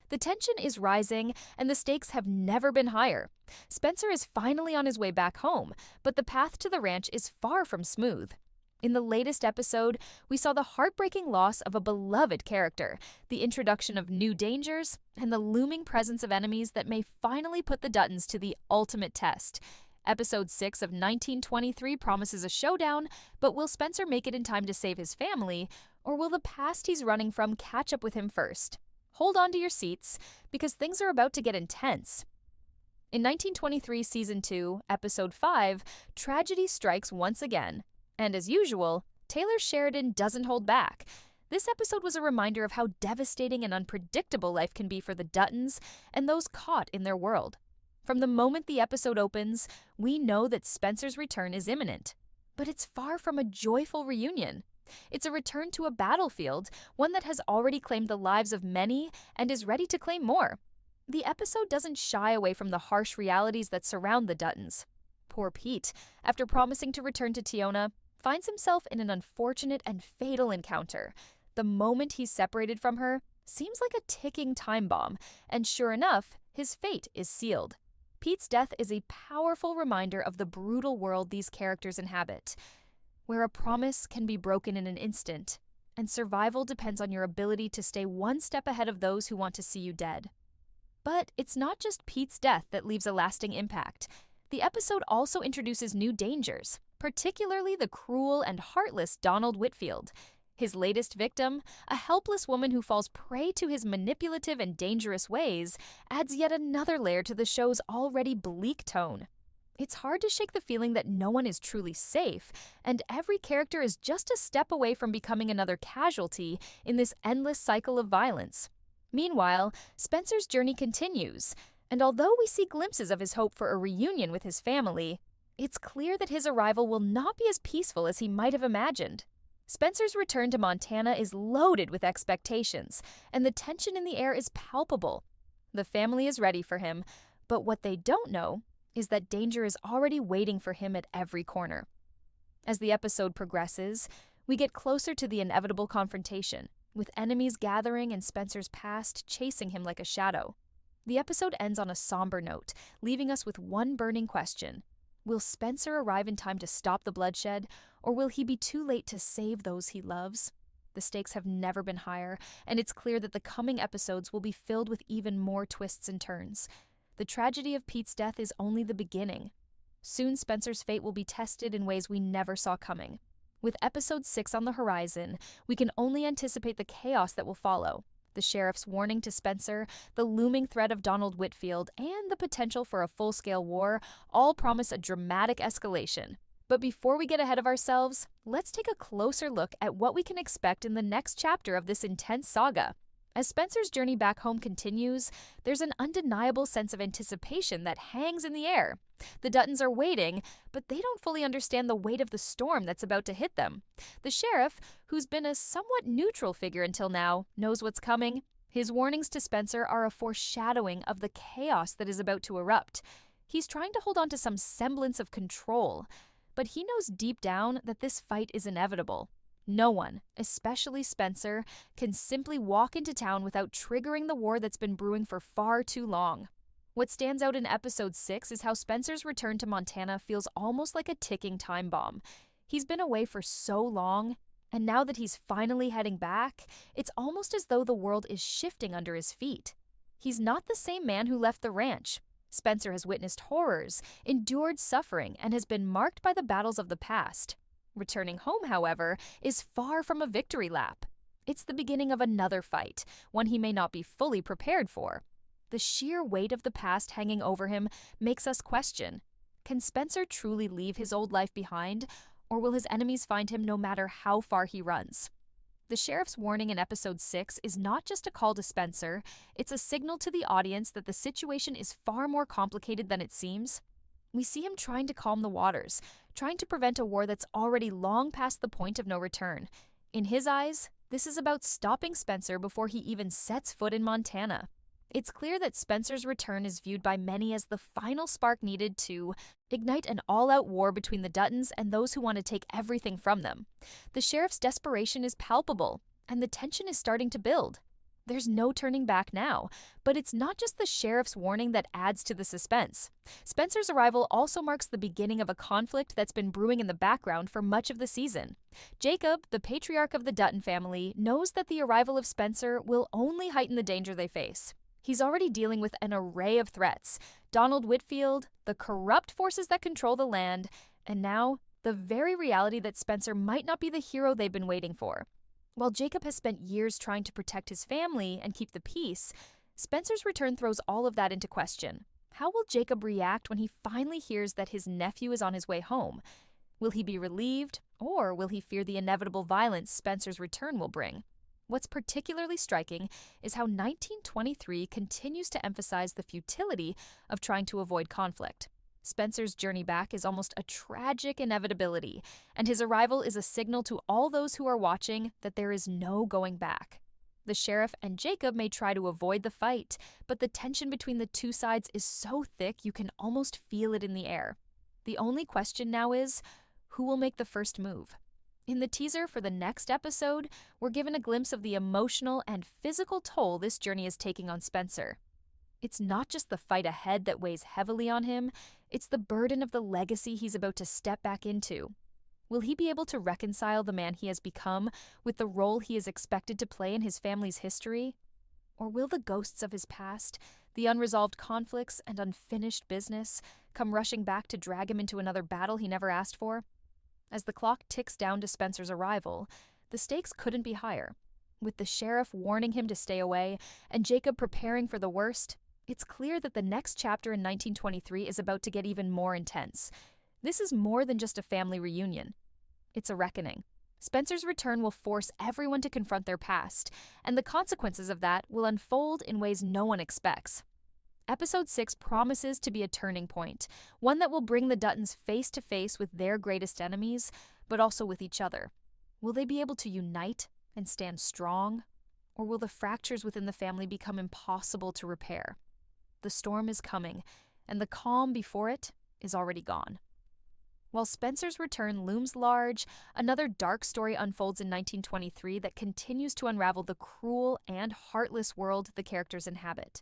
The tension is rising, and the stakes have never been higher. Spencer is finally on his way back home, but the path to the ranch is far from smooth. In the latest episode, we saw the heartbreaking loss of a beloved character, the introduction of new dangers, and the looming presence of enemies that may finally put the Duttons to the ultimate test. Episode 6 of 1923 promises a showdown, but will Spencer make it in time to save his family, or will the past he's running from catch up with him first? Hold on to your seats, because things are about to get intense. In 1923 Season 2, Episode 5, tragedy strikes once again. And as usual, Taylor Sheridan doesn't hold back. This episode was a reminder of how devastating and unpredictable life can be for the Duttons and those caught in their world. From the moment the episode opens, we know that Spencer's return is imminent. But it's far from a joyful reunion. It's a return to a battlefield, one that has already claimed the lives of many and is ready to claim more. The episode doesn't shy away from the harsh realities that surround the Duttons. Poor Pete, after promising to return to Tiona, finds himself in an unfortunate and fatal encounter. The moment he's separated from her seems like a ticking time bomb, and sure enough, his fate is sealed. Pete's death is a powerful reminder of the brutal world these characters inhabit, where a promise can be broken in an instant, and survival depends on your ability to stay one step ahead of those who want to see you dead. But it's not just Pete's death that leaves a lasting impact. The episode also introduces new dangers, particularly the cruel and heartless Donald Whitfield. His latest victim, a helpless woman who falls prey to his manipulative and dangerous ways, adds yet another layer to the show's already bleak tone. It's hard to shake the feeling that no one is truly safe, and every character is just a step away from becoming another casualty in this endless cycle of violence. Meanwhile, Spencer's journey continues, and although we see glimpses of his hope for a reunion with his family, it's clear that his arrival will not be as peaceful as he might have imagined. Spencer's return to Montana is loaded with expectations, and the tension in the air is palpable. The family is ready for him, but what they don't know is that danger is already waiting for him at every corner. As the episode progresses, we get closer to the inevitable confrontation, with enemies gathering and Spencer's past chasing him like a shadow. The episode ends on a somber note, leaving us with one burning question. Will Spencer arrive in time to stop the bloodshed, or will he be too late to save those he loves? The stakes have never been higher, and it's clear that the coming episodes will be filled with even more twists and turns. The tragedy of Pete's death is only the beginning. Soon Spencer's fate will be tested in ways we never saw coming. With episode 6 on the horizon, we can only anticipate the chaos that will follow. The sheriff's warning to Spencer, the looming threat of Donald Whitfield, and the potential for a full-scale war all promise a dramatic escalation. But before we get ahead of ourselves, let's take a closer look at what we can expect in the next chapter of this intense saga. As Spencer's journey back home continues, there's an undeniable sense of anticipation that hangs in the air. The Duttons are waiting, but they don't fully understand the weight of the storm that's about to hit them. The sheriff, who's been a somewhat neutral figure until now, knows what's coming. His warnings to Spencer are a foreshadowing of the chaos that is about to erupt. He's trying to hold on to some semblance of control, but he knows deep down that this fight is inevitable. No one, especially Spencer, can simply walk into town without triggering the war that's been brewing for far too long. What stands out in episode 6 is how Spencer's return to Montana feels almost like a ticking time bomb. He's been away for so long, and now that he's finally heading back, it's almost as though the world is shifting under his feet. He's not the same man who left the ranch. Spencer has witnessed horrors, endured suffering, and has been marked by the battles of the past. Returning home, however, is far from a victory lap. It's the beginning of another fight, one he may not be fully prepared for. The sheer weight of the past hanging over him makes us question, can Spencer truly leave his old life behind, or will his enemies find him no matter how far he runs? The sheriff's warning in episode 6 is not just a call to Spencer, it's a signal to the audience that the situation is far more complicated than it seems. We see him trying to calm the waters, trying to prevent a war that's already long past the point of no return. In his eyes, this is about stopping Spencer before he even sets foot in Montana. It's clear that Spencer's return is viewed by many as the final spark needed to ignite an all-out war between the Duttons and those who want to take everything from them. The sheriff's desperation is palpable, and the tension is starting to build. There's no turning back now, but it's not just the sheriff's warning that adds to the suspense. Spencer's arrival also marks the beginning of a conflict that's been brewing in the background for much of the season. Jacob, the patriarch of the Dutton family, knows that the arrival of Spencer will only heighten the danger they face. He's already dealing with an array of threats: Donald Whitfield, the corrupt forces that control the land, and now the very reality that Spencer might not be the hero they've been waiting for. While Jacob has spent years trying to protect his family and keep the peace, Spencer's return throws all of that into question. How will Jacob react when he finally hears that his nephew is on his way home? Will he be relieved, or will he fear the inevitable violence Spencer's return will bring? What's particularly striking is how 1923 continues to emphasize the futility of trying to avoid conflict. Spencer's journey back is almost a tragic inevitability, and his arrival is a signal to all those who are watching that there is no going back. The sheriff and Jacob may try to avoid the fight, but the tension between the two sides is so thick you can almost feel it in the air. The only question now is, who will make the first move? In the teaser for the next episode, we're given a glimpse of the emotional and physical toll this journey is taking on Spencer. It's not just the fight ahead that weighs heavily on him, it's the burden of the legacy he's about to step back into. Will he be able to reconcile the man he has become with the role he is expected to play in his family's history? Or will the ghosts of his past, the unresolved conflicts and unfinished business, come rushing back to drag him into another battle he never asked for? As the clock ticks down to Spencer's arrival, the stakes couldn't be higher. With the sheriff warning him to stay away and Jacob preparing for the worst, it's clear that the next chapter in 1923 is about to get even more intense. This is more than just a family reunion. It's a reckoning. Spencer's return will force everyone to confront their past, and the consequences of that will unfold in ways no one expects. Episode 6 promises to be a turning point, one that will bring the Duttons face to face with their greatest enemies, but also with each other. Will they be able to unite and stand strong? Or will the fractures within the family become impossible to repair? The storm is coming, and the calm before it is already gone. While Spencer's return looms large, another dark story unfolds in 1923 that continues to unravel the cruel and heartless world the characters inhabit.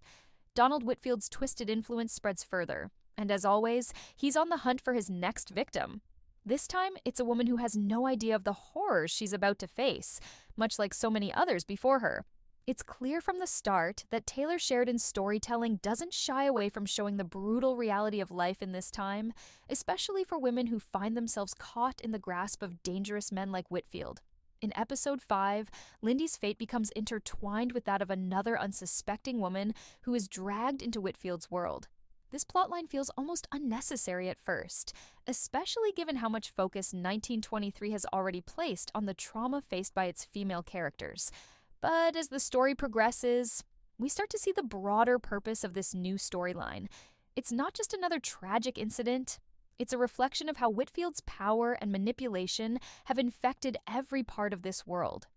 Donald Whitfield's twisted influence spreads further, and as always, he's on the hunt for his next victim. This time, it's a woman who has no idea of the horrors she's about to face, much like so many others before her. It's clear from the start that Taylor Sheridan's storytelling doesn't shy away from showing the brutal reality of life in this time, especially for women who find themselves caught in the grasp of dangerous men like Whitfield. In episode 5, Lindy's fate becomes intertwined with that of another unsuspecting woman who is dragged into Whitfield's world. This plotline feels almost unnecessary at first, especially given how much focus 1923 has already placed on the trauma faced by its female characters. But as the story progresses, we start to see the broader purpose of this new storyline. It's not just another tragic incident. It's a reflection of how Whitfield's power and manipulation have infected every part of this world.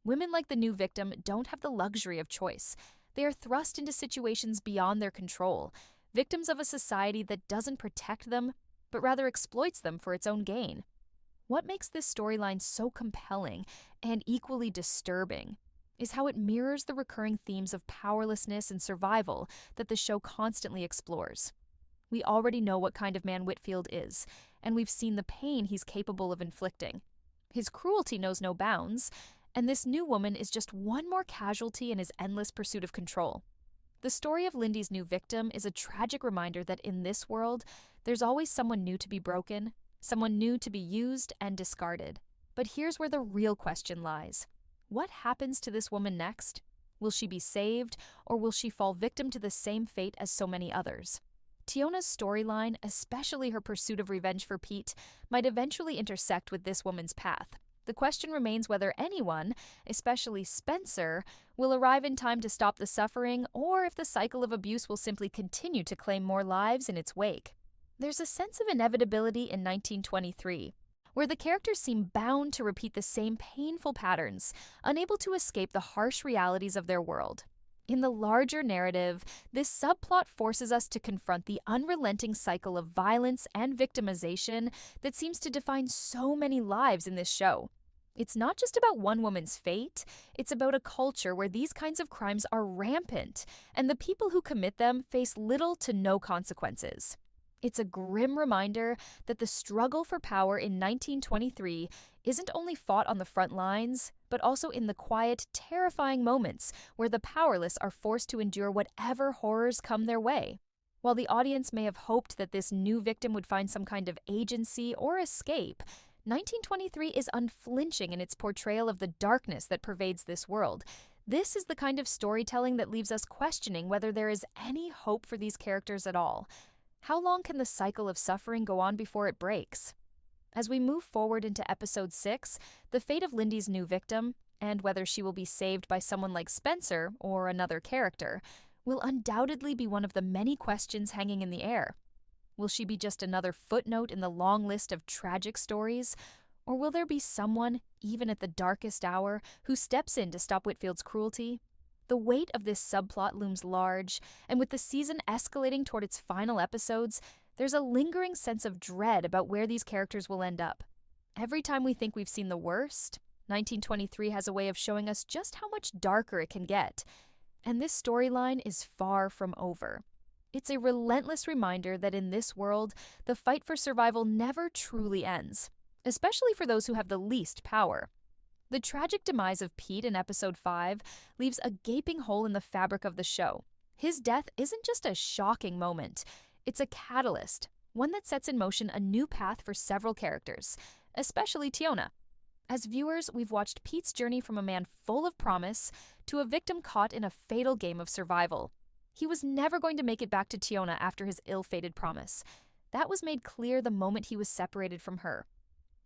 Women like the new victim don't have the luxury of choice. They are thrust into situations beyond their control, victims of a society that doesn't protect them, but rather exploits them for its own gain. What makes this storyline so compelling and equally disturbing is how it mirrors the recurring themes of powerlessness and survival that the show constantly explores. We already know what kind of man Whitfield is, and we've seen the pain he's capable of inflicting. His cruelty knows no bounds, and this new woman is just one more casualty in his endless pursuit of control. The story of Lindy's new victim is a tragic reminder that in this world, there's always someone new to be broken, someone new to be used and discarded. But here's where the real question lies. What happens to this woman next? Will she be saved, or will she fall victim to the same fate as so many others? Tiona's storyline, especially her pursuit of revenge for Pete, might eventually intersect with this woman's path. The question remains whether anyone, especially Spencer, will arrive in time to stop the suffering, or if the cycle of abuse will simply continue to claim more lives in its wake. There's a sense of inevitability in 1923, where the characters seem bound to repeat the same painful patterns, unable to escape the harsh realities of their world. In the larger narrative, this subplot forces us to confront the unrelenting cycle of violence and victimization that seems to define so many lives in this show. It's not just about one woman's fate, it's about a culture where these kinds of crimes are rampant, and the people who commit them face little to no consequences. It's a grim reminder that the struggle for power in 1923 isn't only fought on the front lines, but also in the quiet, terrifying moments where the powerless are forced to endure whatever horrors come their way. While the audience may have hoped that this new victim would find some kind of agency or escape, 1923 is unflinching in its portrayal of the darkness that pervades this world. This is the kind of storytelling that leaves us questioning whether there is any hope for these characters at all. How long can the cycle of suffering go on before it breaks? As we move forward into episode 6, the fate of Lindy's new victim, and whether she will be saved by someone like Spencer or another character, will undoubtedly be one of the many questions hanging in the air. Will she be just another footnote in the long list of tragic stories? Or will there be someone, even at the darkest hour, who steps in to stop Whitfield's cruelty? The weight of this subplot looms large, and with the season escalating toward its final episodes, there's a lingering sense of dread about where these characters will end up. Every time we think we've seen the worst, 1923 has a way of showing us just how much darker it can get. And this storyline is far from over. It's a relentless reminder that in this world, the fight for survival never truly ends, especially for those who have the least power. The tragic demise of Pete in episode 5 leaves a gaping hole in the fabric of the show. His death isn't just a shocking moment, it's a catalyst, one that sets in motion a new path for several characters, especially Tiona. As viewers, we've watched Pete's journey from a man full of promise to a victim caught in a fatal game of survival. He was never going to make it back to Tiona after his ill-fated promise. That was made clear the moment he was separated from her.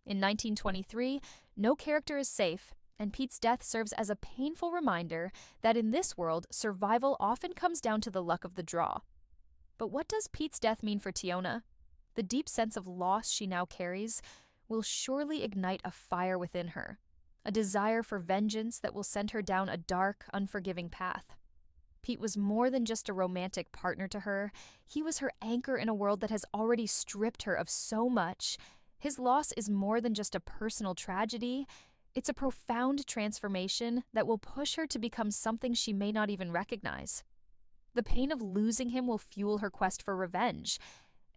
In 1923, no character is safe, and Pete's death serves as a painful reminder that in this world, survival often comes down to the luck of the draw. But what does Pete's death mean for Tiona? The deep sense of loss she now carries will surely ignite a fire within her, a desire for vengeance that will send her down a dark, unforgiving path. Pete was more than just a romantic partner to her. He was her anchor in a world that has already stripped her of so much. His loss is more than just a personal tragedy. It's a profound transformation that will push her to become something she may not even recognize. The pain of losing him will fuel her quest for revenge.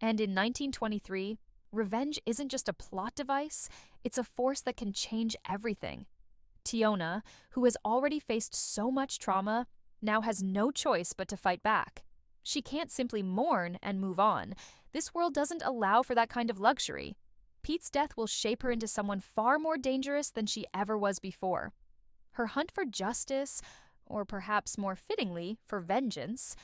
And in 1923, revenge isn't just a plot device, it's a force that can change everything. Tiona, who has already faced so much trauma, now has no choice but to fight back. She can't simply mourn and move on. This world doesn't allow for that kind of luxury. Pete's death will shape her into someone far more dangerous than she ever was before. Her hunt for justice, or perhaps more fittingly, for vengeance,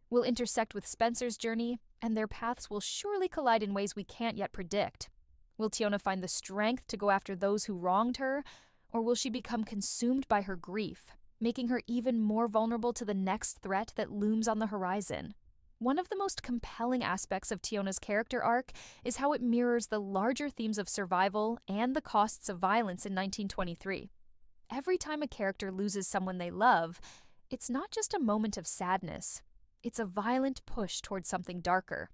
will intersect with Spencer's journey, and their paths will surely collide in ways we can't yet predict. Will Tiona find the strength to go after those who wronged her, or will she become consumed by her grief, making her even more vulnerable to the next threat that looms on the horizon? One of the most compelling aspects of Tiona's character arc is how it mirrors the larger themes of survival and the costs of violence in 1923. Every time a character loses someone they love, it's not just a moment of sadness. It's a violent push towards something darker.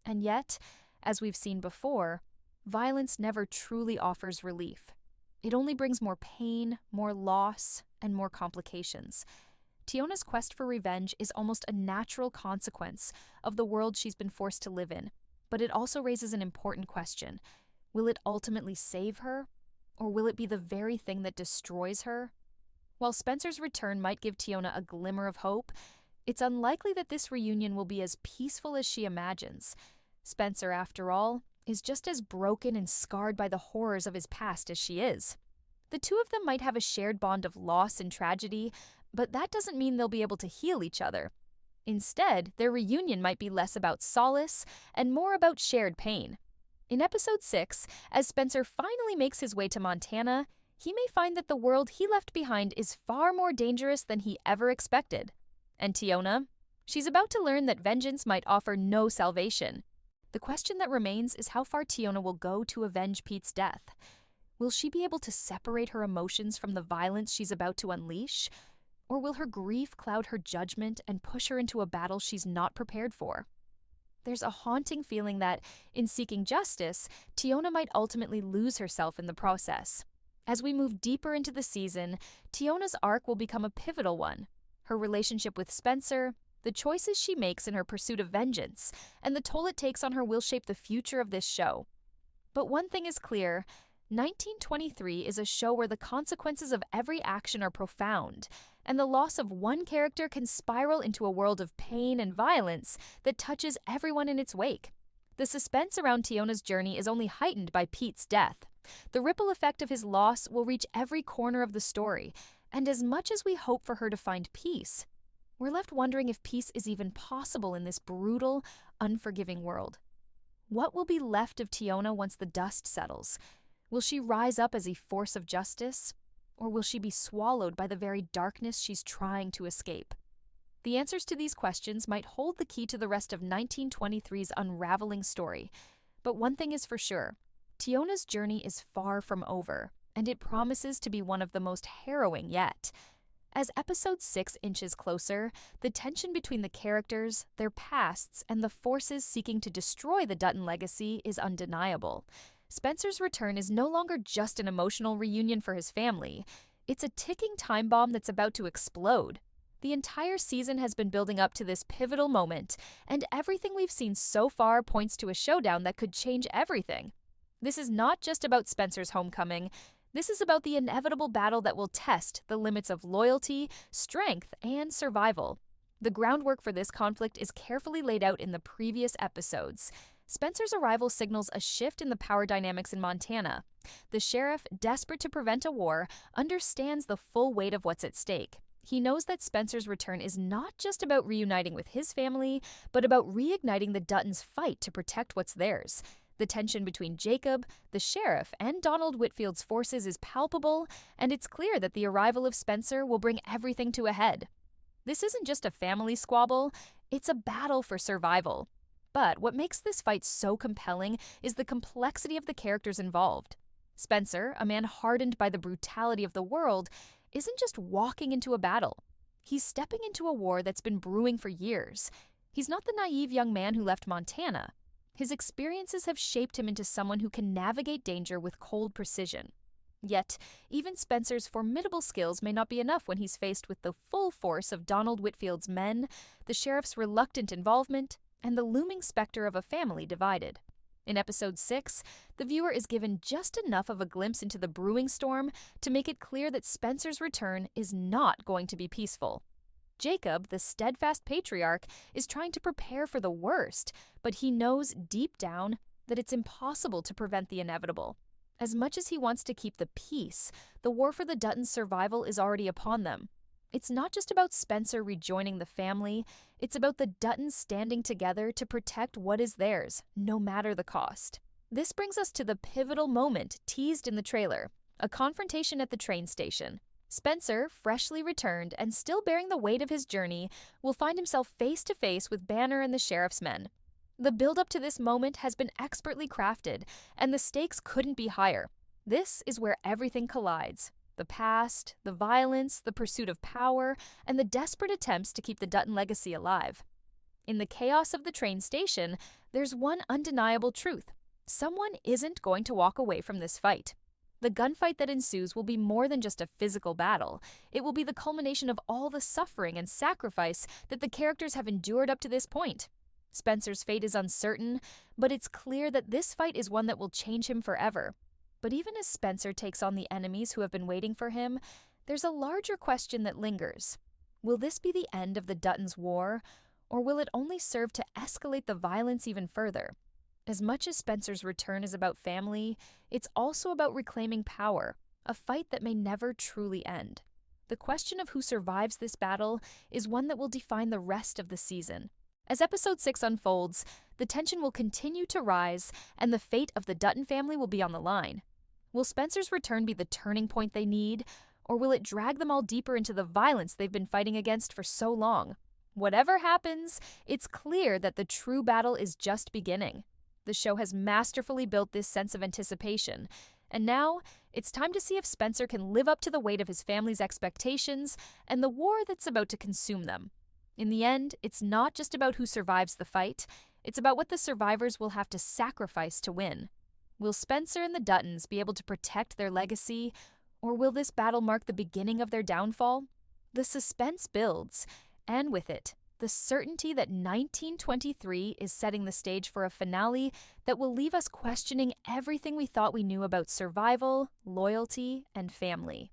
And yet, as we've seen before, violence never truly offers relief. It only brings more pain, more loss, and more complications. Tiona's quest for revenge is almost a natural consequence of the world she's been forced to live in, but it also raises an important question. Will it ultimately save her, or will it be the very thing that destroys her? While Spencer's return might give Tiona a glimmer of hope, it's unlikely that this reunion will be as peaceful as she imagines. Spencer, after all, is just as broken and scarred by the horrors of his past as she is. The two of them might have a shared bond of loss and tragedy, but that doesn't mean they'll be able to heal each other. Instead, their reunion might be less about solace and more about shared pain. In episode 6, as Spencer finally makes his way to Montana, he may find that the world he left behind is far more dangerous than he ever expected. And Tiona? She's about to learn that vengeance might offer no salvation. The question that remains is how far Tiona will go to avenge Pete's death. Will she be able to separate her emotions from the violence she's about to unleash? Or will her grief cloud her judgment and push her into a battle she's not prepared for? There's a haunting feeling that, in seeking justice, Tiona might ultimately lose herself in the process. As we move deeper into the season, Tiona's arc will become a pivotal one. Her relationship with Spencer, the choices she makes in her pursuit of vengeance, and the toll it takes on her will shape the future of this show. But one thing is clear, 1923 is a show where the consequences of every action are profound, and the loss of one character can spiral into a world of pain and violence that touches everyone in its wake. The suspense around Tiona's journey is only heightened by Pete's death. The ripple effect of his loss will reach every corner of the story, and as much as we hope for her to find peace, we're left wondering if peace is even possible in this brutal, unforgiving world. What will be left of Tiona once the dust settles? Will she rise up as a force of justice, or will she be swallowed by the very darkness she's trying to escape? The answers to these questions might hold the key to the rest of 1923's unraveling story, but one thing is for sure. Tiona's journey is far from over, and it promises to be one of the most harrowing yet. As episode 6 inches closer, the tension between the characters, their pasts, and the forces seeking to destroy the Dutton legacy is undeniable. Spencer's return is no longer just an emotional reunion for his family. It's a ticking time bomb that's about to explode. The entire season has been building up to this pivotal moment, and everything we've seen so far points to a showdown that could change everything. This is not just about Spencer's homecoming. This is about the inevitable battle that will test the limits of loyalty, strength, and survival. The groundwork for this conflict is carefully laid out in the previous episodes. Spencer's arrival signals a shift in the power dynamics in Montana. The sheriff, desperate to prevent a war, understands the full weight of what's at stake. He knows that Spencer's return is not just about reuniting with his family, but about reigniting the Duttons' fight to protect what's theirs. The tension between Jacob, the sheriff, and Donald Whitfield's forces is palpable, and it's clear that the arrival of Spencer will bring everything to a head. This isn't just a family squabble, it's a battle for survival. But what makes this fight so compelling is the complexity of the characters involved. Spencer, a man hardened by the brutality of the world, isn't just walking into a battle. He's stepping into a war that's been brewing for years. He's not the naive young man who left Montana. His experiences have shaped him into someone who can navigate danger with cold precision. Yet, even Spencer's formidable skills may not be enough when he's faced with the full force of Donald Whitfield's men, the sheriff's reluctant involvement, and the looming specter of a family divided. In episode 6, the viewer is given just enough of a glimpse into the brewing storm to make it clear that Spencer's return is not going to be peaceful. Jacob, the steadfast patriarch, is trying to prepare for the worst, but he knows deep down that it's impossible to prevent the inevitable. As much as he wants to keep the peace, the war for the Duttons' survival is already upon them. It's not just about Spencer rejoining the family, it's about the Duttons standing together to protect what is theirs, no matter the cost. This brings us to the pivotal moment teased in the trailer, a confrontation at the train station. Spencer, freshly returned and still bearing the weight of his journey, will find himself face to face with Banner and the sheriff's men. The build-up to this moment has been expertly crafted, and the stakes couldn't be higher. This is where everything collides. The past, the violence, the pursuit of power, and the desperate attempts to keep the Dutton legacy alive. In the chaos of the train station, there's one undeniable truth. Someone isn't going to walk away from this fight. The gunfight that ensues will be more than just a physical battle. It will be the culmination of all the suffering and sacrifice that the characters have endured up to this point. Spencer's fate is uncertain, but it's clear that this fight is one that will change him forever. But even as Spencer takes on the enemies who have been waiting for him, there's a larger question that lingers. Will this be the end of the Duttons' war, or will it only serve to escalate the violence even further? As much as Spencer's return is about family, it's also about reclaiming power, a fight that may never truly end. The question of who survives this battle is one that will define the rest of the season. As episode 6 unfolds, the tension will continue to rise, and the fate of the Dutton family will be on the line. Will Spencer's return be the turning point they need, or will it drag them all deeper into the violence they've been fighting against for so long? Whatever happens, it's clear that the true battle is just beginning. The show has masterfully built this sense of anticipation, and now it's time to see if Spencer can live up to the weight of his family's expectations and the war that's about to consume them. In the end, it's not just about who survives the fight, it's about what the survivors will have to sacrifice to win. Will Spencer and the Duttons be able to protect their legacy, or will this battle mark the beginning of their downfall? The suspense builds, and with it, the certainty that 1923 is setting the stage for a finale that will leave us questioning everything we thought we knew about survival, loyalty, and family.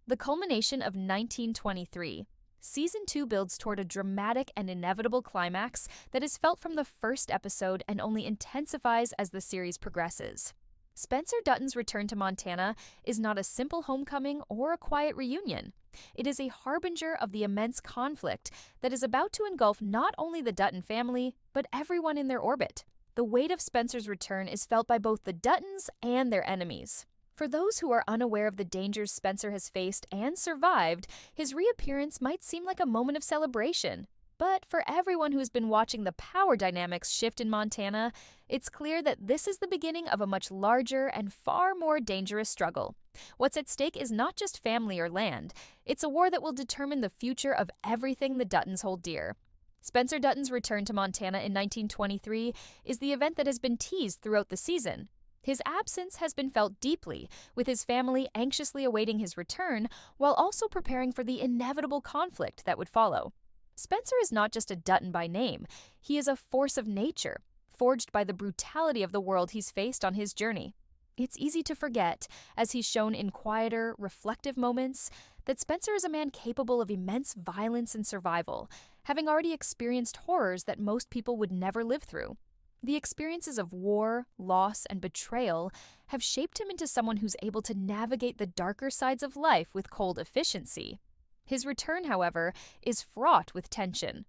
The culmination of 1923. Season 2 builds toward a dramatic and inevitable climax that is felt from the first episode and only intensifies as the series progresses. Spencer Dutton's return to Montana is not a simple homecoming or a quiet reunion. It is a harbinger of the immense conflict that is about to engulf not only the Dutton family, but everyone in their orbit. The weight of Spencer's return is felt by both the Duttons and their enemies. For those who are unaware of the dangers Spencer has faced and survived, his reappearance might seem like a moment of celebration. But for everyone who's been watching the power dynamics shift in Montana, it's clear that this is the beginning of a much larger and far more dangerous struggle. What's at stake is not just family or land, it's a war that will determine the future of everything the Duttons hold dear. Spencer Dutton's return to Montana in 1923 is the event that has been teased throughout the season. His absence has been felt deeply, with his family anxiously awaiting his return while also preparing for the inevitable conflict that would follow. Spencer is not just a Dutton by name, he is a force of nature, forged by the brutality of the world he's faced on his journey. It's easy to forget, as he's shown in quieter, reflective moments, that Spencer is a man capable of immense violence and survival, having already experienced horrors that most people would never live through. The experiences of war, loss, and betrayal have shaped him into someone who's able to navigate the darker sides of life with cold efficiency. His return, however, is fraught with tension.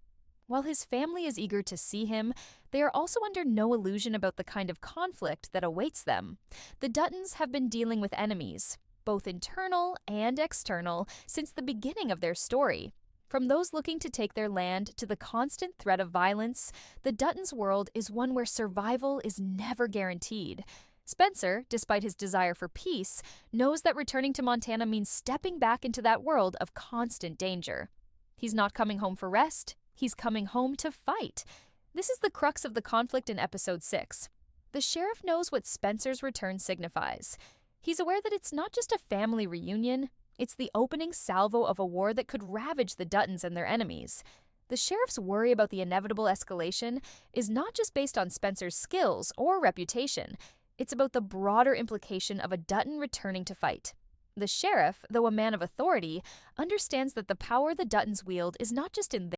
While his family is eager to see him, they are also under no illusion about the kind of conflict that awaits them. The Duttons have been dealing with enemies, both internal and external, since the beginning of their story. From those looking to take their land to the constant threat of violence, the Duttons' world is one where survival is never guaranteed. Spencer, despite his desire for peace, knows that returning to Montana means stepping back into that world of constant danger. He's not coming home for rest, he's coming home to fight. This is the crux of the conflict in episode 6. The sheriff knows what Spencer's return signifies. He's aware that it's not just a family reunion, it's the opening salvo of a war that could ravage the Duttons and their enemies. The sheriff's worry about the inevitable escalation is not just based on Spencer's skills or reputation, it's about the broader implication of a Dutton returning to fight. The sheriff, though a man of authority, understands that the power the Duttons wield is not just in